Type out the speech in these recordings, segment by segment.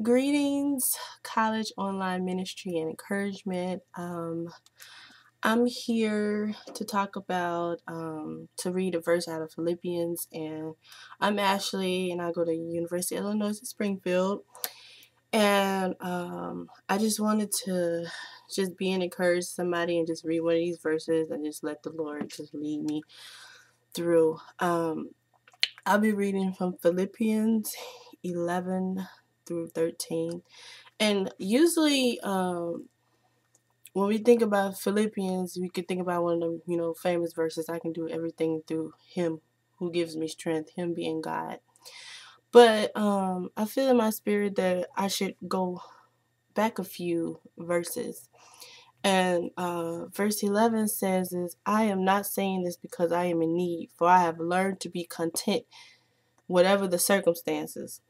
Greetings, college online ministry and encouragement. I'm here to talk about, to read a verse out of Philippians, and I'm Ashley, and I go to University of Illinois at Springfield, and I just wanted to just be an encourage somebody and just read one of these verses and just let the Lord just lead me through. I'll be reading from Philippians 11 through 13. And usually, when we think about Philippians, we could think about one of the, famous verses. I can do everything through Him who gives me strength. Him being God. But I feel in my spirit that I should go back a few verses. And verse 11 says, "Is I am not saying this because I am in need, for I have learned to be content, whatever the circumstances.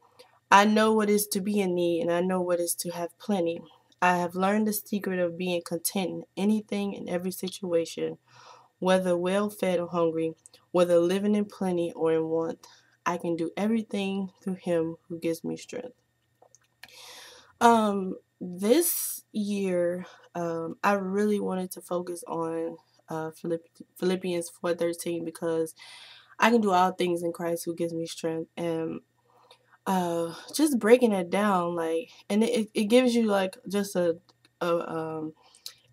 I know what is to be in need, and I know what is to have plenty. I have learned the secret of being content in anything and every situation, whether well fed or hungry, whether living in plenty or in want. I can do everything through Him who gives me strength." This year, I really wanted to focus on Philippians 4:13 because I can do all things in Christ who gives me strength, and just breaking it down, like, and it gives you like just a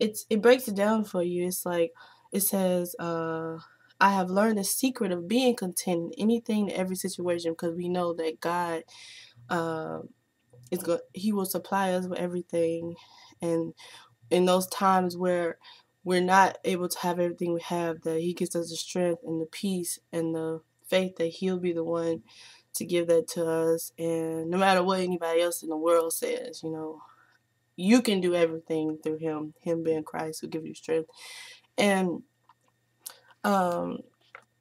it breaks it down for you. It's like it says, I have learned the secret of being content in anything, in every situation, because we know that God uh is good. He will supply us with everything, and in those times where we're not able to have everything we have, that He gives us the strength and the peace and the faith that He'll be the one to give that to us. And no matter what anybody else in the world says, you can do everything through Him being Christ who gives you strength. And um,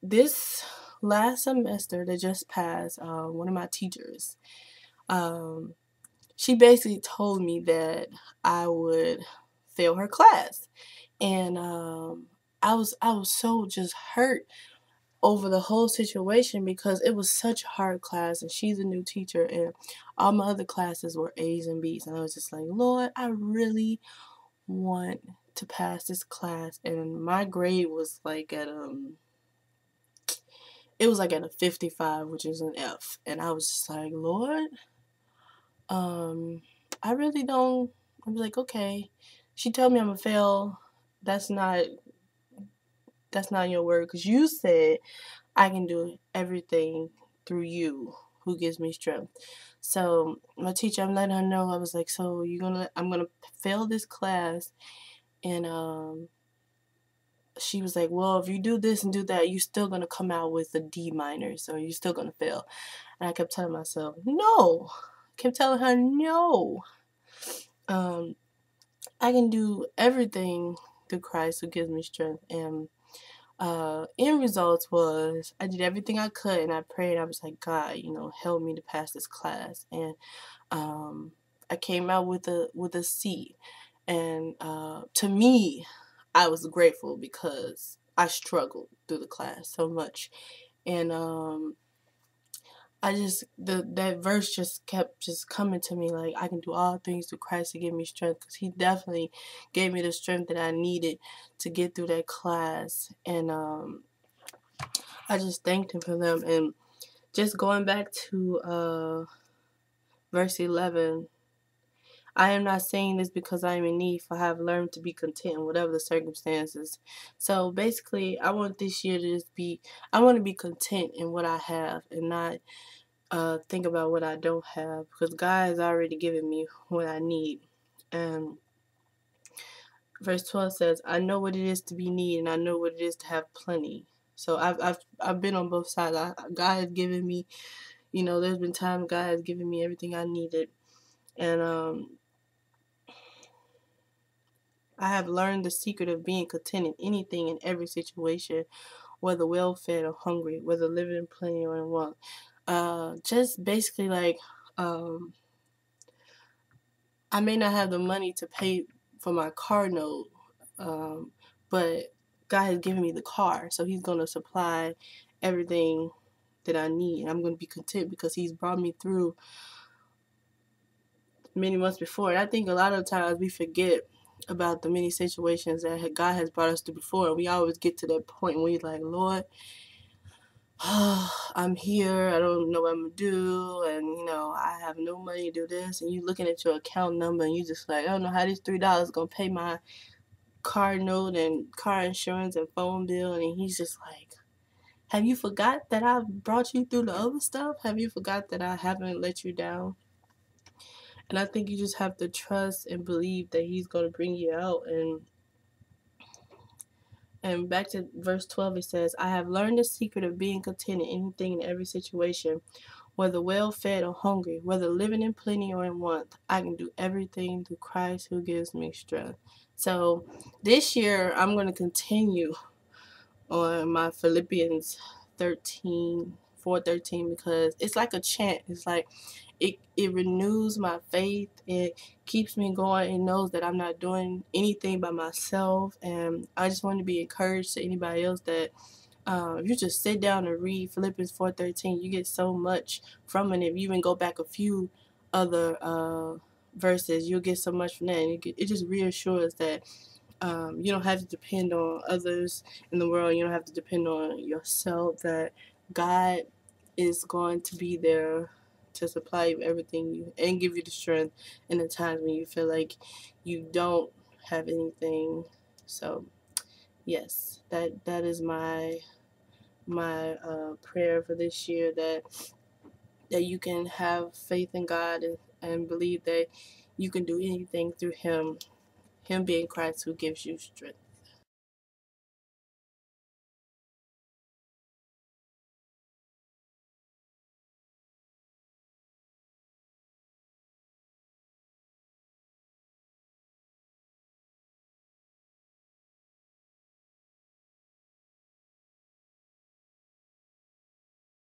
this last semester that just passed, one of my teachers, um, she basically told me that I would fail her class. And I was so just hurt over the whole situation because it was such a hard class, and she's a new teacher, and all my other classes were A's and B's, and I was just like, Lord, I really want to pass this class. And my grade was like at it was like at a 55, which is an F, and I was just like, Lord, I really don't. I was like, okay. She told me I'm gonna fail. That's not your word, because you said I can do everything through you who gives me strength. So my teacher, I'm letting her know. I was like, so I'm gonna fail this class, and she was like, well, if you do this and do that, you're still gonna come out with a D minor, so you're still gonna fail. And I kept telling myself, no. I kept telling her, no. I can do everything through Christ who gives me strength. And end results was I did everything I could, and I prayed. I was like, God, help me to pass this class. And I came out with a C. And to me, I was grateful because I struggled through the class so much. And I just that verse just kept just coming to me, like, I can do all things through Christ to give me strength, because He definitely gave me the strength that I needed to get through that class. And I just thanked Him for them. And just going back to verse 11, I am not saying this because I am in need, for I have learned to be content in whatever the circumstances. So basically, I want this year to just be, I want to be content in what I have, and not think about what I don't have, because God has already given me what I need. And verse 12 says, I know what it is to be needy, and I know what it is to have plenty. So I've been on both sides. God has given me, there's been times God has given me everything I needed. And I have learned the secret of being content in anything and every situation, whether well fed or hungry, whether living in plenty or in want. Just basically, like, I may not have the money to pay for my car note, but God has given me the car, so He's going to supply everything that I need. I'm going to be content because He's brought me through many months before. And I think a lot of times we forget about the many situations that God has brought us through before. And we always get to that point where you're like, Lord, I'm here. I don't know what I'm going to do. And, I have no money to do this. And you looking at your account number and you just like, I don't know how these $3 going to pay my car note and car insurance and phone bill. And he's just like, have you forgot that I brought you through the other stuff? Have you forgot that I haven't let you down? And I think you just have to trust and believe that he's going to bring you out. And back to verse 12, it says, I have learned the secret of being content in anything in every situation, whether well fed or hungry, whether living in plenty or in want. I can do everything through Christ who gives me strength. So this year, I'm going to continue on my Philippians 4:13, because it's like a chant. It's like it renews my faith. It keeps me going. It knows that I'm not doing anything by myself. And I just want to be encouraged to anybody else that if you just sit down and read Philippians 4:13, you get so much from it. If you even go back a few other verses, you'll get so much from that. And it just reassures that you don't have to depend on others in the world. You don't have to depend on yourself. That God is going to be there to supply you everything and give you the strength in the times when you feel like you don't have anything. So yes, that is my prayer for this year, that you can have faith in God and believe that you can do anything through Him being Christ who gives you strength.